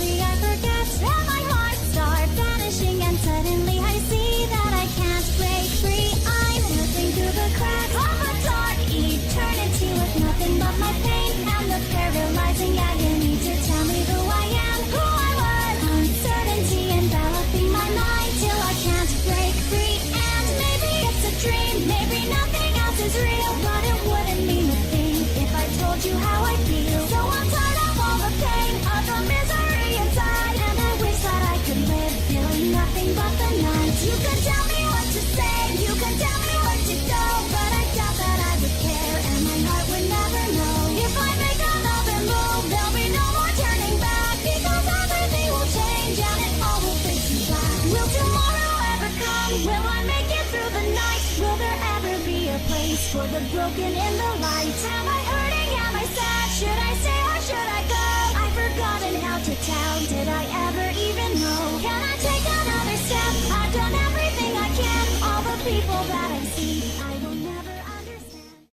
Maybe I forget and my heart starts vanishing, and suddenly I see that I can't break free. I'm slipping through the cracks of a dark eternity with nothing but my pain and the paralyzing agony to tell me who I am, who I was. Uncertainty enveloping my mind till I can't break free. And maybe it's a dream, maybe nothing else is real, but it wouldn't mean a thing if I told you how I feel. So I'm tired of all the pain, of the misery inside, and I wish that I could live feeling nothing but the night. You could tell me what to say, you could tell me what to do, but I doubt that I would care, and my heart would never know. If I make another move, there'll be no more turning back, because everything will change and it all will fade to black. Will tomorrow ever come? Will I make it through the night? Will there ever be a place for the broken in the light? Am I hurting? Am I sad? Should I stay or should I go? I've forgotten how to tell. Did I ever even know? Can I take another step? I've done everything I can. All the people that I see, I will never understand.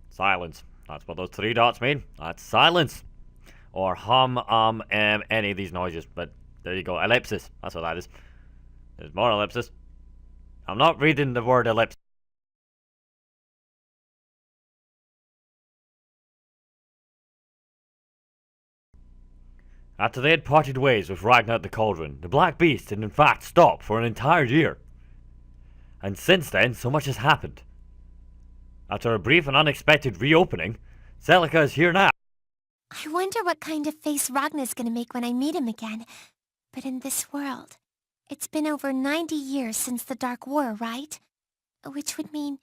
Silence. That's what those three dots mean. That's silence. Or hum, any of these noises. But there you go. Ellipsis. That's what that is. There's more ellipsis. I'm not reading the word ellipsis. After they had parted ways with Ragnar the Cauldron, the Black Beast had in fact stopped for an entire year. And since then, so much has happened. After a brief and unexpected reopening, Celica is here now. I wonder what kind of face Ragnar's gonna make when I meet him again. But in this world, it's been over 90 years since the Dark War, right? Which would mean...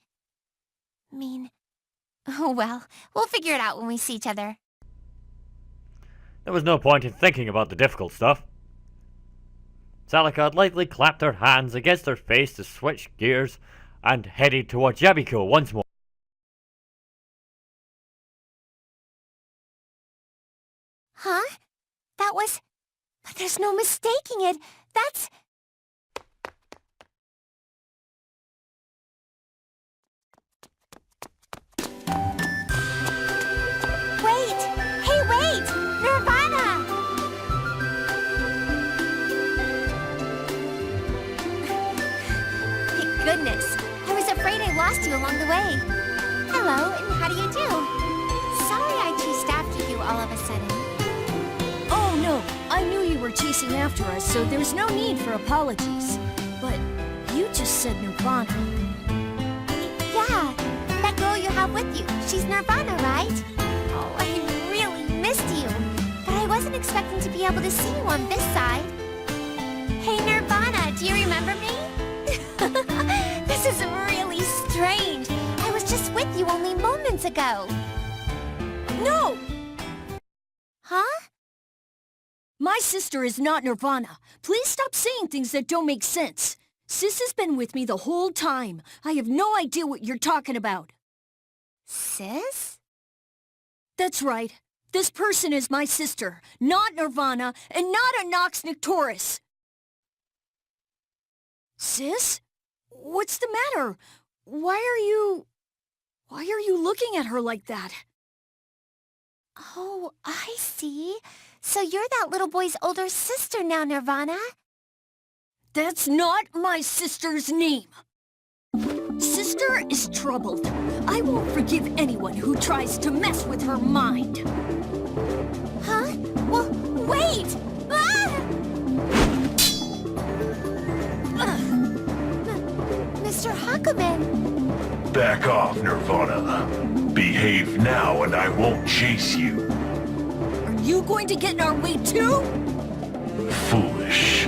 Oh well, we'll figure it out when we see each other. There was no point in thinking about the difficult stuff. Celica had lightly clapped her hands against her face to switch gears and headed towards Yabiko once more. Huh? That was... But there's no mistaking it. That's... Wait! Hey, wait! Nirvana! Thank goodness. I was afraid I lost you along the way. Hello, and how do you do? Sorry I chased after you all of a sudden. Oh no, I knew you were chasing after us, so there's no need for apologies. But you just said Nirvana. Yeah, that girl you have with you. She's Nirvana, right? Oh, I really missed you. But I wasn't expecting to be able to see you on this side. Hey, Nirvana, do you remember me? This is really strange. I was just with you only moments ago. No! Huh? My sister is not Nirvana. Please stop saying things that don't make sense. Sis has been with me the whole time. I have no idea what you're talking about. Sis? That's right. This person is my sister, not Nirvana, and not a Nox Nictoris. Sis? What's the matter? Why are you looking at her like that? Oh, I see. So you're that little boy's older sister now, Nirvana? That's not my sister's name. Sister is troubled. I won't forgive anyone who tries to mess with her mind. Huh? Well, wait! Ah! Mr. Hakumen! Back off, Nirvana. Behave now and I won't chase you. Are you going to get in our way too? Foolish.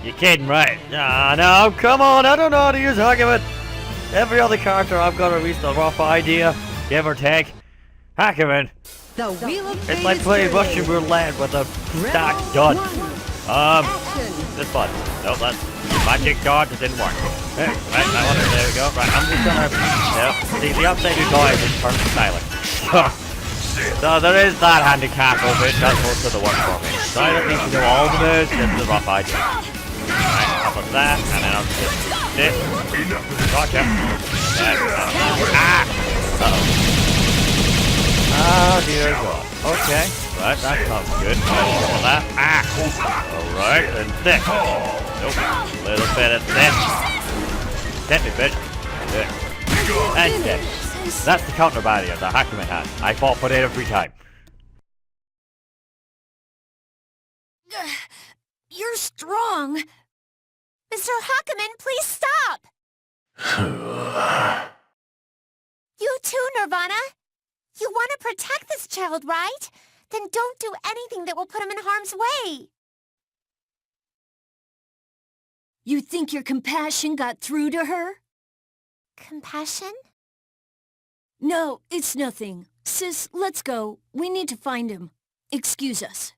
You kidding, right? Ah, no, come on, I don't know how to use Hakumen. Every other character I've got at least a rough idea, give or take. Hakumen. The wheel of It's fate like is playing turning. Russian roulette with a stack Round gun. one. Action. This button. Nope, that's magic dodge. It didn't work. Right, that one. There we go. Right, I'm just gonna. Yep. See, the upside down toy is perfect silent. So there is that handicap over it. That's most of the work for me. So I don't need to know all the moves. This is a rough idea. Right, up on that, and then I'll just this. Gotcha. Oh dear God. Okay. Right, that sounds good. Some of that. Alright, and this. Nope. A little bit of this. Get me, bitch. There. And dead. That's the counter barrier that Hakumen had. I fought for it every time. You're strong. Mr. Hakumen, please stop! You too, Nirvana. You want to protect this child, right? Then don't do anything that will put him in harm's way. You think your compassion got through to her? Compassion? No, it's nothing. Sis, let's go. We need to find him. Excuse us.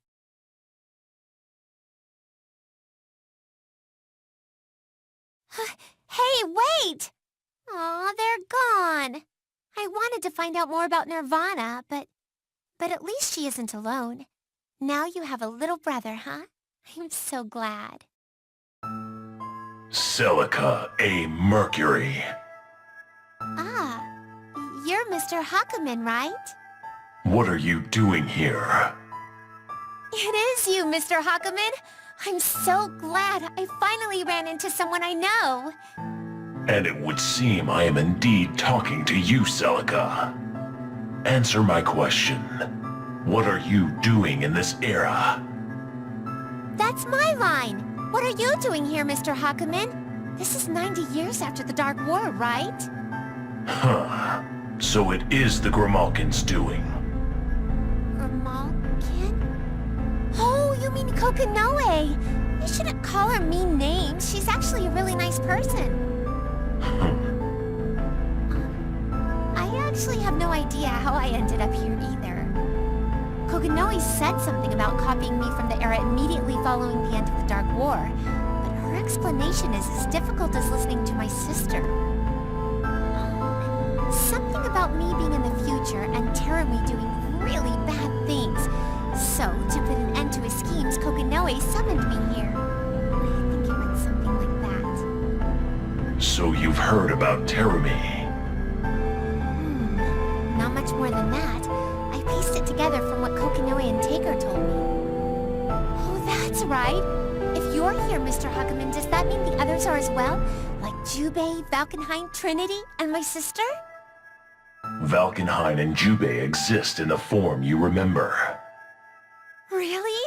Hey, wait! Aw, they're gone. I wanted to find out more about Nirvana, but at least she isn't alone. Now you have a little brother, huh? I'm so glad. Celica, A. Mercury. Ah, you're Mr. Hakumen, right? What are you doing here? It is you, Mr. Hakumen. I'm so glad I finally ran into someone I know. And it would seem I am indeed talking to you, Celica. Answer my question. What are you doing in this era? That's my line. What are you doing here, Mr. Hakumen? This is 90 years after the Dark War, right? Huh. So it is the Grimalkin's doing. Grimalkin? Oh, you mean Kokonoe. You shouldn't call her mean names. She's actually a really nice person. I actually have no idea how I ended up here either. Kokonoe said something about copying me from the era immediately following the end of the Dark War, but her explanation is as difficult as listening to my sister. Something about me being in the future and Terumi doing really bad things. So, to put an end to his schemes, Kokonoe summoned me here. I think it went something like that. So you've heard about Terumi? Not much more than that. I pieced it together from what Kokonoe and Taker told me. Oh, that's right. If you're here, Mr. Hakumen, does that mean the others are as well? Like Jubei, Valkenhayn, Trinity, and my sister? Valkenhayn and Jubei exist in the form you remember. Really?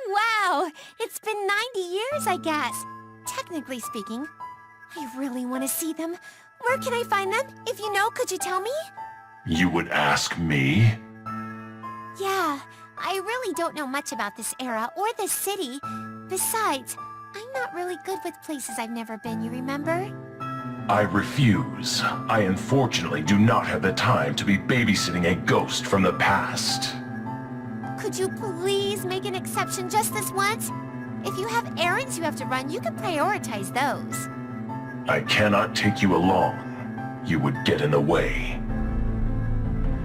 Wow! It's been 90 years, I guess. Technically speaking. I really want to see them. Where can I find them? If you know, could you tell me? You would ask me? Yeah, I really don't know much about this era or this city. Besides, I'm not really good with places I've never been, you remember? I refuse. I unfortunately do not have the time to be babysitting a ghost from the past. Could you please make an exception just this once? If you have errands you have to run, you can prioritize those. I cannot take you along. You would get in the way.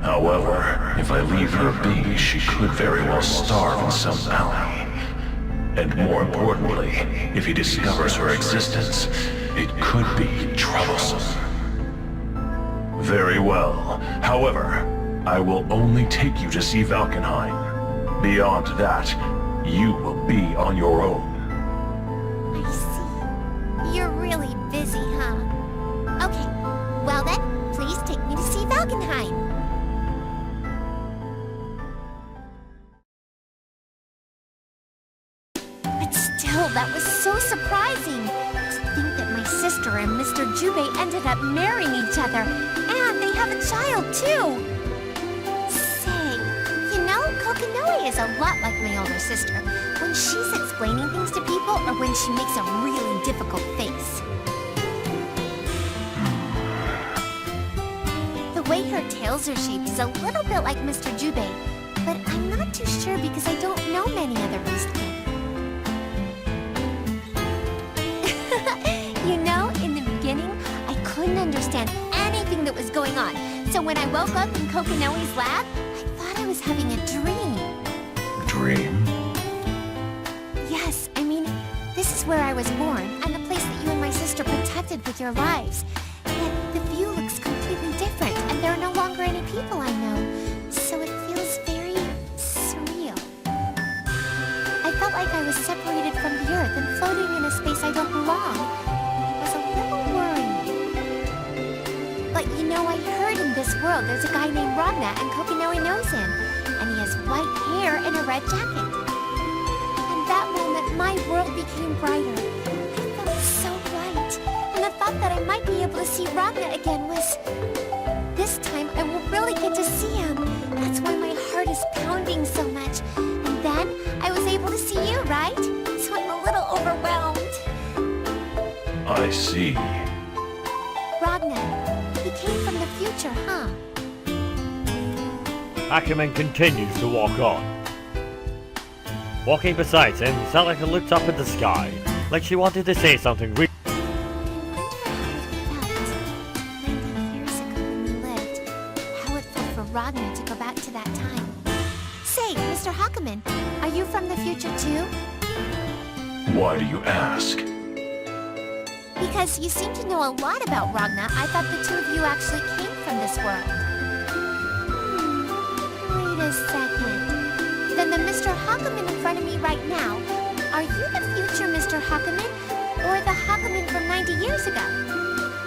However, if I leave her be, she could very well starve in some alley. And more importantly, if he discovers her existence, it could be troublesome. Very well. However, I will only take you to see Valkenhayn. Beyond that, you will be on your own. I see. You're really busy, huh? Okay. Well then, please take me to see Valkenhayn. But still, that was so surprising. To think that my sister and Mr. Jubei ended up marrying each other. And they have a child, too. Say, you know, Kokonoe is a lot like my older sister. When she's explaining things to people or when she makes a really difficult face. The way her tails are shaped is a little bit like Mr. Jubei, but I'm not too sure because I don't know many other beastmen. You know, in the beginning, I couldn't understand anything that was going on. So when I woke up in Kokonoe's lab, I thought I was having a dream. Dream? Yes, I mean, this is where I was born, and the place that you and my sister protected with your lives. Yet the view looks than floating in a space I don't belong. It was a little worrying. But you know, I heard in this world there's a guy named Ragna and Kokonoe knows him. And he has white hair and a red jacket. And that moment, my world became brighter. I felt so bright. And the thought that I might be able to see Ragna again was... This time, I will really get to see him. That's why my heart is pounding so much. And then, I was able to see you, right? So I'm a little overwhelmed. I see. Ragna, he came from the future, huh? Hakumen continues to walk on. Walking beside him, Celica looked up at the sky, like she wanted to say something I wonder how it felt 90 years ago when we lived. How it felt for Ragna to go back to that time. Say, Mr. Hakumen, are you from the future too? Why do you ask? Because you seem to know a lot about Ragna, I thought the two of you actually came from this world. Wait a second. Then the Mr. Hakumen in front of me right now, are you the future Mr. Hakumen, or the Hakumen from 90 years ago?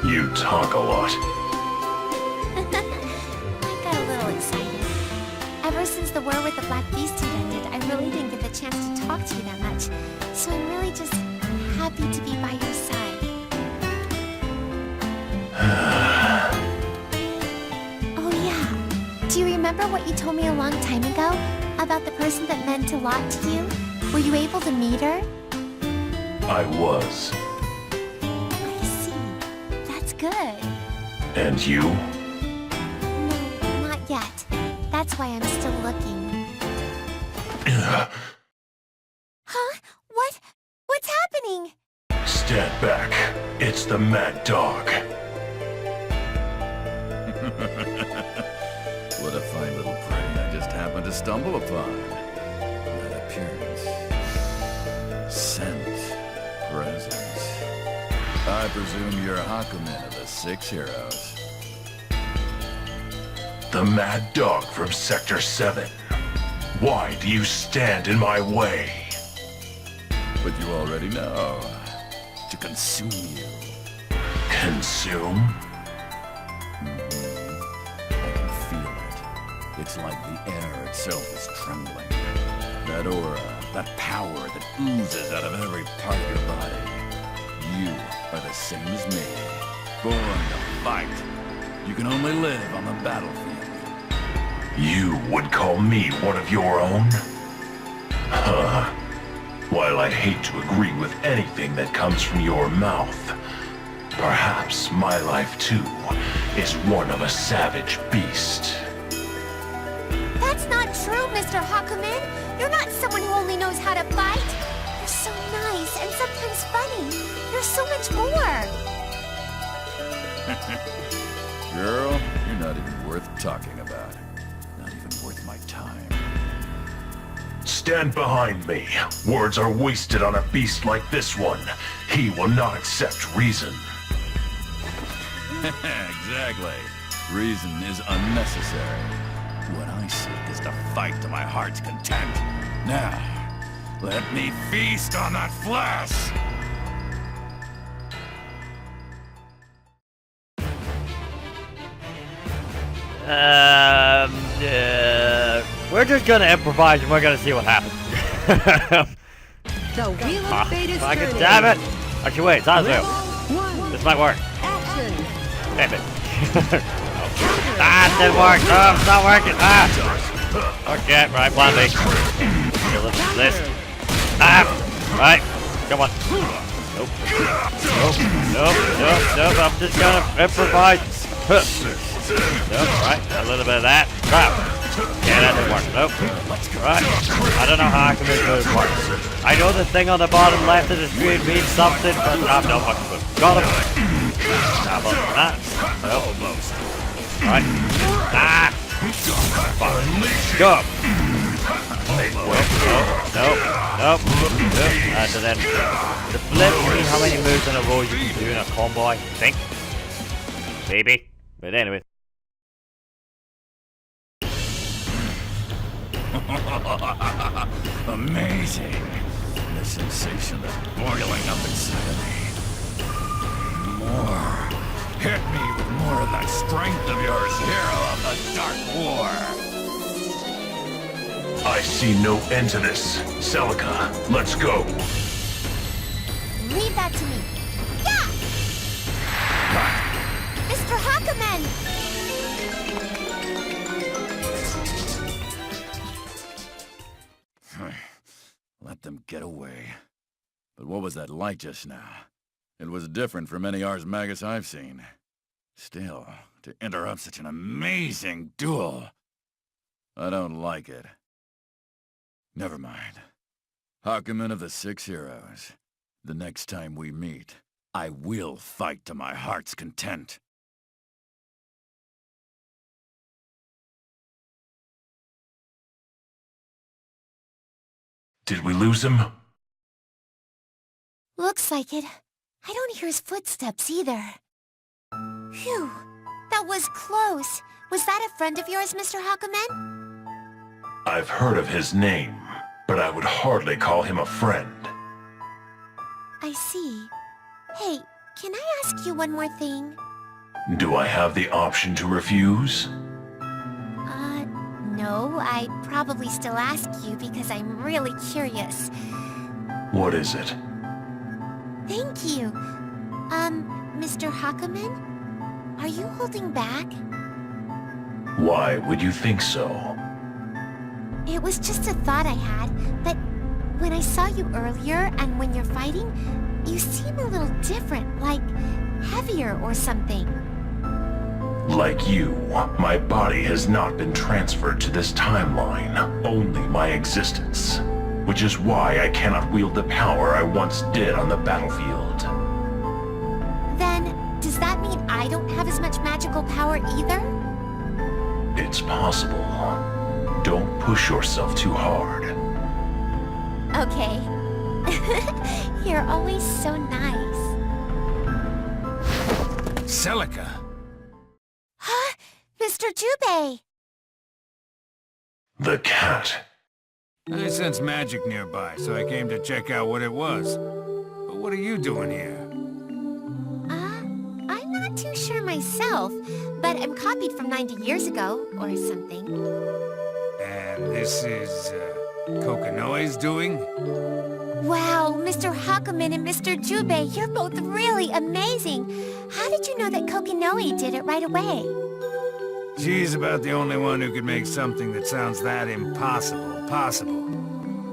You talk a lot. I got a little excited. Ever since the war with the Black Beast had ended, I really didn't get the chance to talk to you that much. So I'm really just happy to be by your side. Oh yeah. Do you remember what you told me a long time ago? About the person that meant a lot to you? Were you able to meet her? I was. I see. That's good. And you? No, not yet. That's why I'm still looking. Huh? What? What's happening? Stand back. It's the Mad Dog. What a fine little prey I just happened to stumble upon. That appearance, scent, presence. I presume you're Hakumen of the Six Heroes. The Mad Dog from Sector 7. Why do you stand in my way? But you already know. To consume you. Consume? I can feel it. It's like the air itself is trembling. That aura, that power that oozes out of every part of your body. You are the same as me. Born to fight. You can only live on the battlefield. You would call me one of your own? Huh. While I'd hate to agree with anything that comes from your mouth, perhaps my life too is one of a savage beast. That's not true, Mr. Hakumen. You're not someone who only knows how to fight. You're so nice and sometimes funny. You're so much more. Girl, you're not even worth talking about. Not even worth my time. Stand behind me. Words are wasted on a beast like this one. He will not accept reason. Exactly. Reason is unnecessary. What I seek is to fight to my heart's content. Now, let me feast on that flesh! We're just gonna improvise and we're gonna see what happens. The wheel of fate is Fucking turning. damn it! Actually, wait, it's on Round Zoom. one. This might work. Action. Damn it. Ah, it didn't work. Oh, it's not working. Ah! Okay, right, plan B. Okay, let's do this. Ah! Right, come on. Nope. Nope. I'm just gonna improvise. Huh. Nope, right, a little bit of that. Crap. Yeah, that didn't work. Nope. Right. I don't know how I can make it work. I know the thing on the bottom left of the screen means something, but I have no fucking clue. Got him. How about that? Nope. Right. Ah! Fuck. Go! Nope. And then the flip means how many moves in a row you can do in a combo, I think. Maybe. But anyway. Amazing. a sensation that's boiling up inside of me. More. Hit me with more of that strength of yours, hero of the Dark War. I see no end to this. Celica, let's go. Leave that to me. Yeah! Mr. Hakumen! Let them get away. But what was that like just now? It was different from any Ars Magus I've seen. Still, to interrupt such an amazing duel, I don't like it. Never mind. Hakumen of the Six Heroes. The next time we meet, I will fight to my heart's content. Did we lose him? Looks like it. I don't hear his footsteps either. Phew, that was close. Was that a friend of yours, Mr. Hakumen? I've heard of his name, but I would hardly call him a friend. I see. Hey, can I ask you one more thing? Do I have the option to refuse? No, I'd probably still ask you because I'm really curious. What is it? Thank you. Mr. Hakumen? Are you holding back? Why would you think so? It was just a thought I had, but when I saw you earlier and when you're fighting, you seem a little different, like heavier or something. Like you, my body has not been transferred to this timeline, only my existence. Which is why I cannot wield the power I once did on the battlefield. Then, does that mean I don't have as much magical power either? It's possible. Don't push yourself too hard. Okay. You're always so nice. Celica! Huh? Mr. Jubei! The cat. I sense magic nearby, so I came to check out what it was. But what are you doing here? I'm not too sure myself, but I'm copied from 90 years ago, or something. And this is, Kokonoe's doing? Wow, Mr. Hakumen and Mr. Jubei, you're both really amazing. How did you know that Kokonoe did it right away? She's about the only one who could make something that sounds that impossible possible.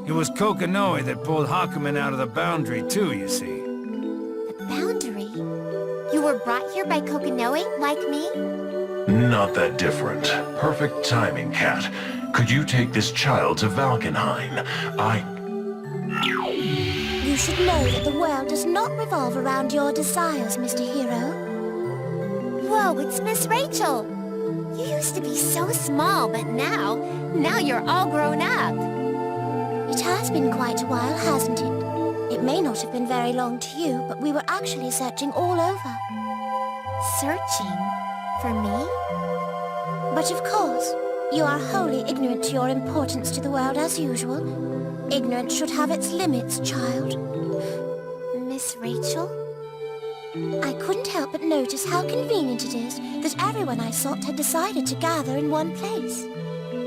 It was Kokonoe that pulled Hakumen out of the boundary too, you see. The boundary? You were brought here by Kokonoe, like me? Not that different. Perfect timing, Cat. Could you take this child to Valkenhayn? You should know that the world does not revolve around your desires, Mr. Hero. Whoa, it's Miss Rachel! You used to be so small, but now you're all grown up. It has been quite a while, hasn't it? It may not have been very long to you, but we were actually searching all over. Searching? For me? But of course, you are wholly ignorant to your importance to the world as usual. Ignorance should have its limits, child. Miss Rachel? I couldn't help but notice how convenient it is that everyone I sought had decided to gather in one place.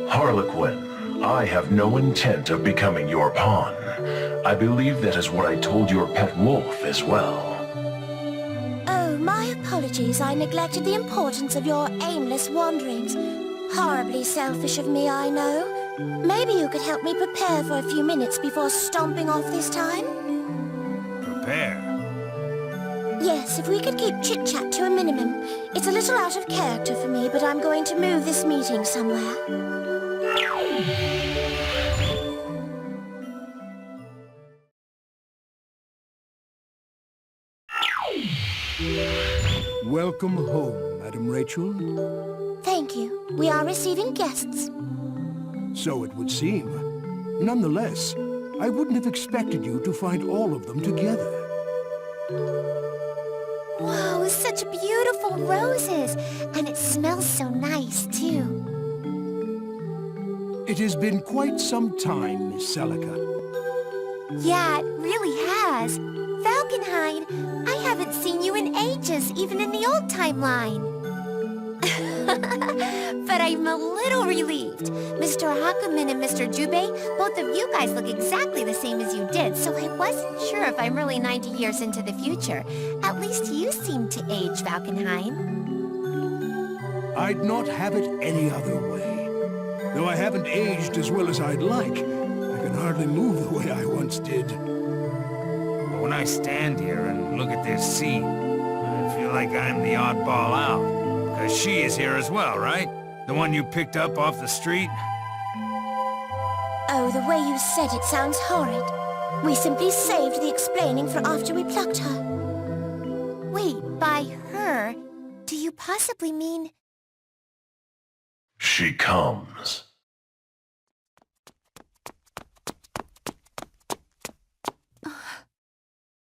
Harlequin, I have no intent of becoming your pawn. I believe that is what I told your pet wolf as well. Oh, my apologies. I neglected the importance of your aimless wanderings. Horribly selfish of me, I know. Maybe you could help me prepare for a few minutes before stomping off this time? Prepare? Yes, if we could keep chit-chat to a minimum. It's a little out of character for me, but I'm going to move this meeting somewhere. Welcome home, Madam Rachel. Thank you. We are receiving guests. So it would seem. Nonetheless, I wouldn't have expected you to find all of them together. Whoa, such beautiful roses! And it smells so nice, too. It has been quite some time, Miss Celica. Yeah, it really has. Valkenhayn, I haven't seen you in ages, even in the old timeline. But I'm a little relieved. Mr. Hakumen and Mr. Jubei, both of you guys look exactly the same as you did, so I wasn't sure if I'm really 90 years into the future. At least you seem to age, Valkenhayn. I'd not have it any other way. Though I haven't aged as well as I'd like, I can hardly move the way I once did. But when I stand here and look at this scene, I feel like I'm the oddball out. Because she is here as well, right? The one you picked up off the street? Oh, the way you said it sounds horrid. We simply saved the explaining for after we plucked her. Wait, by her, do you possibly mean... She comes.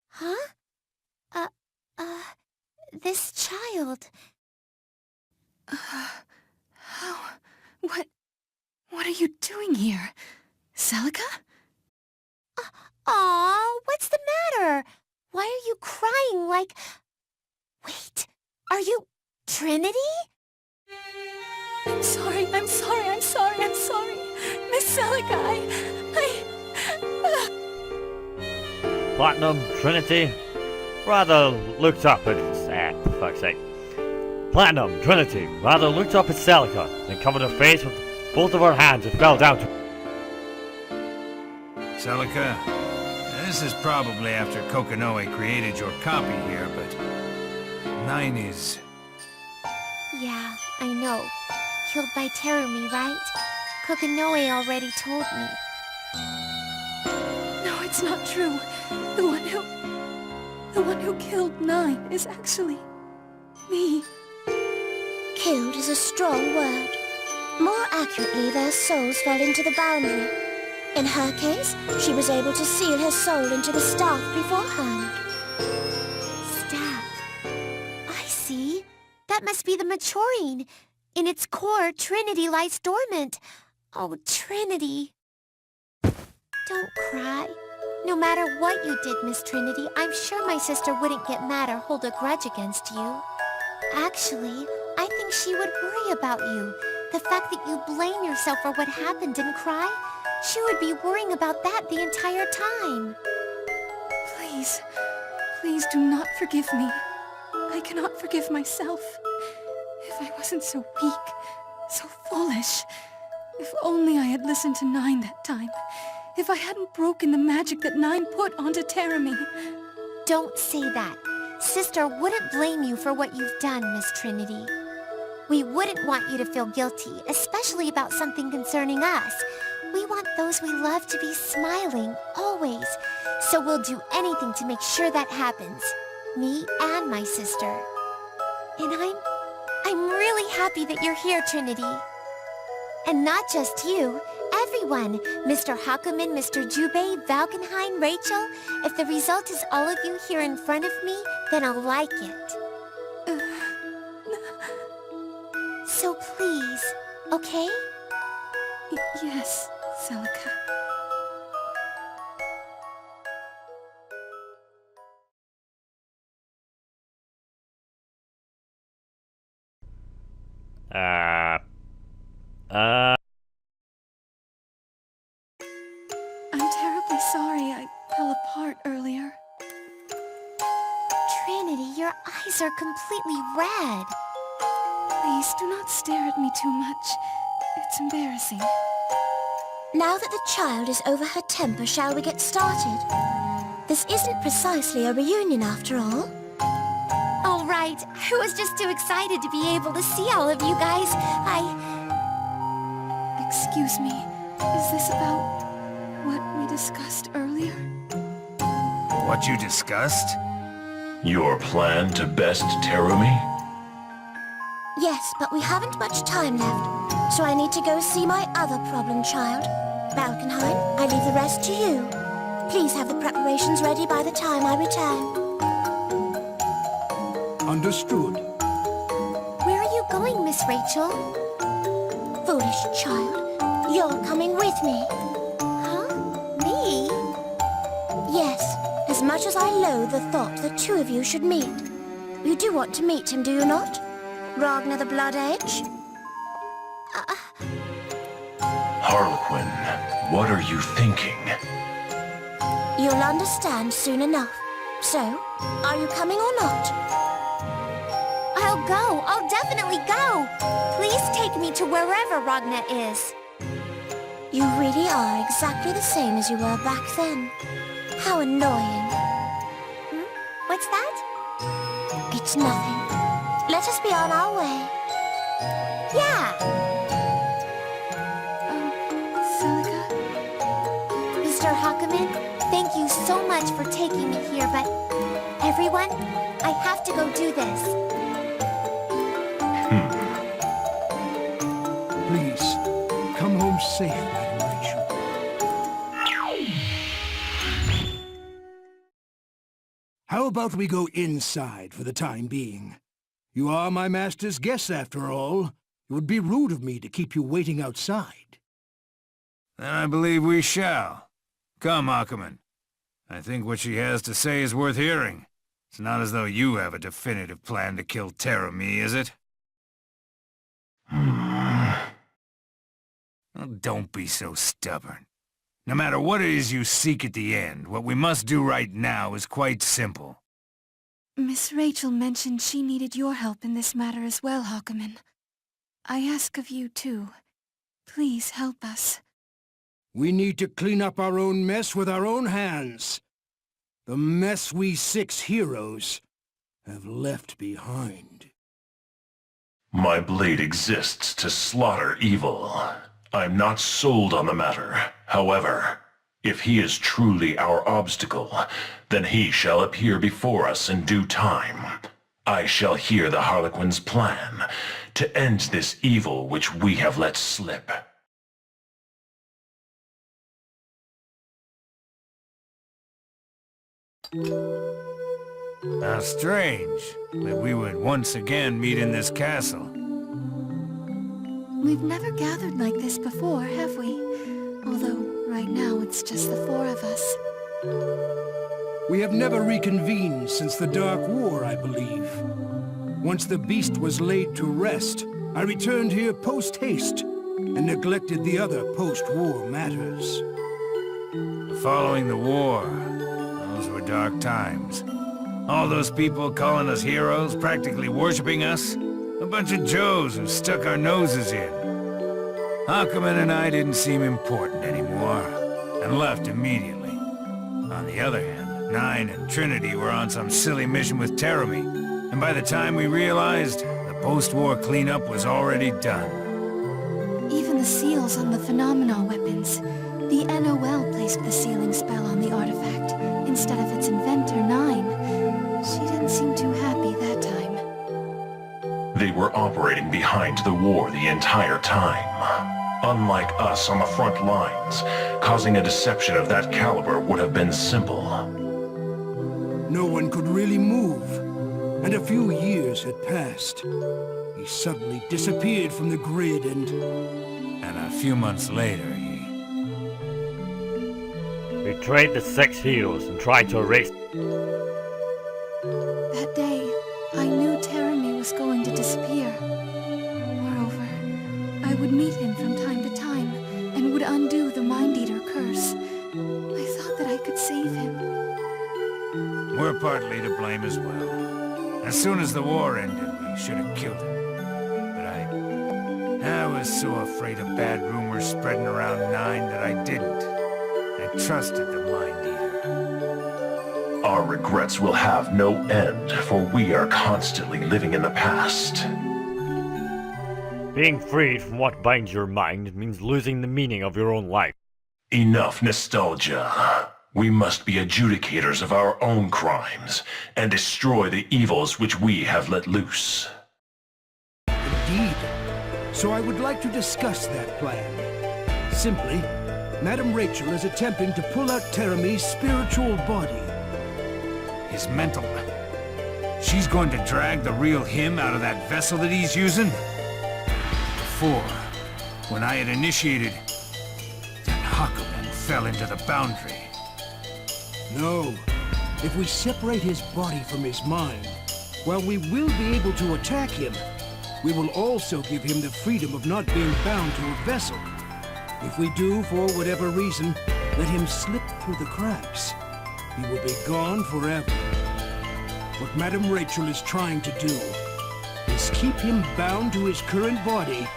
Huh? This child... What are you doing here? Celica? Aw, what's the matter? Why are you crying like... Wait, are you Trinity? I'm sorry. Miss Celica, Platinum, Trinity, rather looked up at... for fuck's sake. Platinum, Trinity, rather looked up at Celica, then covered her face with both of her hands and fell down to... Celica, this is probably after Kokonoe created your copy here, but... 9 is... Yeah, I know. Killed by Terumi, right? Kokonoe already told me. No, it's not true. The one who killed 9 is actually... me. Killed is a strong word. More accurately, their souls fell into the boundary. In her case, she was able to seal her soul into the staff beforehand. Staff. I see. That must be the Maturine. In its core, Trinity lies dormant. Oh, Trinity. Don't cry. No matter what you did, Miss Trinity, I'm sure my sister wouldn't get mad or hold a grudge against you. Actually, I think she would worry about you. The fact that you blame yourself for what happened and cry, she would be worrying about that the entire time. Please do not forgive me. I cannot forgive myself. If I wasn't so weak, so foolish. If only I had listened to 9 that time. If I hadn't broken the magic that 9 put onto Terumi. Don't say that. Sister wouldn't blame you for what you've done, Miss Trinity. We wouldn't want you to feel guilty, especially about something concerning us. We want those we love to be smiling, always. So we'll do anything to make sure that happens. Me and my sister. And I'm really happy that you're here, Trinity. And not just you. Everyone. Mr. Hakumen, Mr. Jubei, Valkenhayn, Rachel. If the result is all of you here in front of me, then I'll like it. So please, okay? Yes, Celica. I'm terribly sorry I fell apart earlier. Trinity, your eyes are completely red. Please, do not stare at me too much. It's embarrassing. Now that the child is over her temper, shall we get started? This isn't precisely a reunion after all. All right, I was just too excited to be able to see all of you guys. Excuse me, is this about what we discussed earlier? What you discussed? Your plan to best Terumi? Yes, but we haven't much time left, so I need to go see my other problem child. Valkenhayn, I leave the rest to you. Please have the preparations ready by the time I return. Understood. Where are you going, Miss Rachel? Foolish child. You're coming with me. Huh? Me? much as I loathe the thought the two of you should meet. You do want to meet him, do you not? Ragnar the Blood Edge? Harlequin, what are you thinking? You'll understand soon enough. So, are you coming or not? I'll go. I'll definitely go. Please take me to wherever Ragnar is. You really are exactly the same as you were back then. How annoying. What's that? It's nothing. Let us be on our way. Yeah. Celica? Mr. Hakumen, thank you so much for taking me here, but... Everyone, I have to go do this. Please, come home safe, Madam Rachel. How about we go inside for the time being? You are my master's guest, after all. It would be rude of me to keep you waiting outside. Then I believe we shall. Come, Hakumen. I think what she has to say is worth hearing. It's not as though you have a definitive plan to kill Terumi, is it? Well, don't be so stubborn. No matter what it is you seek at the end, what we must do right now is quite simple. Miss Rachel mentioned she needed your help in this matter as well, Hakumen. I ask of you, too. Please help us. We need to clean up our own mess with our own hands. The mess we 6 heroes have left behind. My blade exists to slaughter evil. I'm not sold on the matter. However, if he is truly our obstacle, then he shall appear before us in due time. I shall hear the Harlequin's plan to end this evil which we have let slip. How strange that we would once again meet in this castle. We've never gathered like this before, have we? Although, right now, it's just the 4 of us. We have never reconvened since the Dark War, I believe. Once the beast was laid to rest, I returned here post-haste and neglected the other post-war matters. Following the war, those were dark times. All those people calling us heroes, practically worshipping us. A bunch of Joes who stuck our noses in. Hakumen and I didn't seem important anymore, and left immediately. On the other hand, Nine and Trinity were on some silly mission with Terumi, and by the time we realized, the post-war cleanup was already done. Even the seals on the phenomena weapons. The NOL placed the sealing spell on the artifact, instead of its inventor, Nine. She didn't seem too happy that time. They were operating behind the war the entire time. Unlike us on the front lines, causing a deception of that caliber would have been simple. No one could really move, and a few years had passed. He suddenly disappeared from the grid and a few months later, he betrayed the 6 heroes and tried to erase... That day, I knew Terumi was going to disappear. Moreover, I would meet him from time to time, and would undo the Mind Eater curse. I thought that I could save him. We're partly to blame as well. As soon as the war ended, we should have killed him. But I was so afraid of bad rumors spreading around Nine that I didn't. I trusted the Mind Eater. Our regrets will have no end, for we are constantly living in the past. Being freed from what binds your mind means losing the meaning of your own life. Enough nostalgia. We must be adjudicators of our own crimes, and destroy the evils which we have let loose. indeed. So I would like to discuss that plan. Simply, Madam Rachel is attempting to pull out Terumi's spiritual body. His mental... She's going to drag the real him out of that vessel that he's using? Before, when I had initiated, then Hakumen fell into the boundary. No, If we separate his body from his mind, while we will be able to attack him, we will also give him the freedom of not being bound to a vessel. If we do, for whatever reason, let him slip through the cracks, he will be gone forever. What Madame Rachel is trying to do is keep him bound to his current body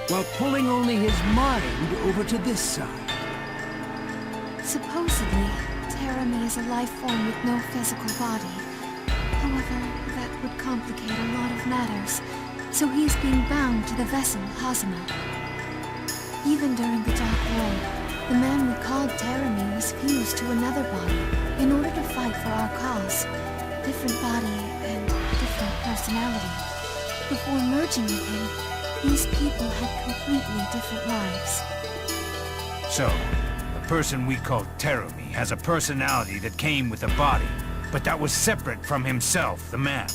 while pulling only his mind over to this side. Supposedly, Terumi is a life form with no physical body. However, that would complicate a lot of matters, so he is being bound to the vessel Hazama. Even during the Dark War, the man we called Terumi was fused to another body in order to fight for our cause. Different body and different personality. Before merging with him, these people had completely different lives. So, the person we called Terumi has a personality that came with a body, but that was separate from himself, the man.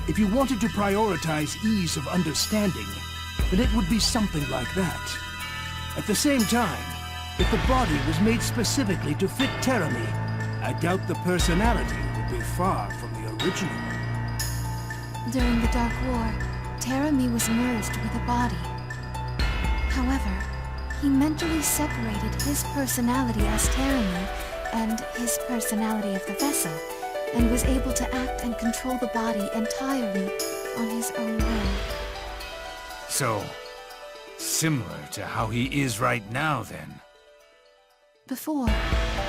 If you wanted to prioritize ease of understanding, then it would be something like that. At the same time, if the body was made specifically to fit Terumi, I doubt the personality would be far from the original. During the Dark War, Terumi was merged with a body. However, he mentally separated his personality as Terumi and his personality of the vessel, and was able to act and control the body entirely on his own will. So, similar to how he is right now, then. Before,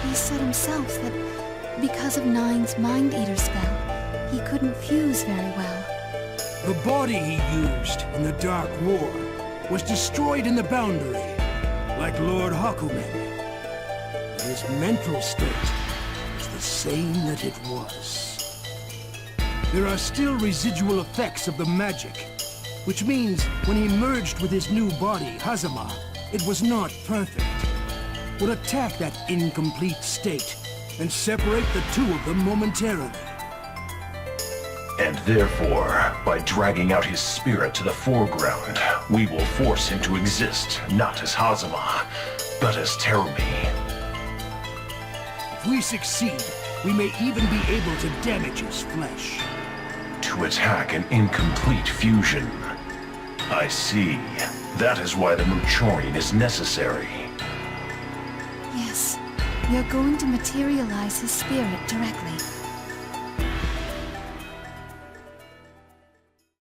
he said himself that because of Nine's Mind Eater spell, he couldn't fuse very well. The body he used in the Dark War was destroyed in the Boundary, like Lord Hakumen. His mental state was the same that it was. There are still residual effects of the magic, which means when he merged with his new body, Hazama, it was not perfect. We'll attack that incomplete state and separate the two of them momentarily. And therefore, by dragging out his spirit to the foreground, we will force him to exist not as Hazama, but as Terumi. If we succeed, we may even be able to damage his flesh. To attack an incomplete fusion. I see. That is why the Muchorian is necessary. Yes, we are going to materialize his spirit directly.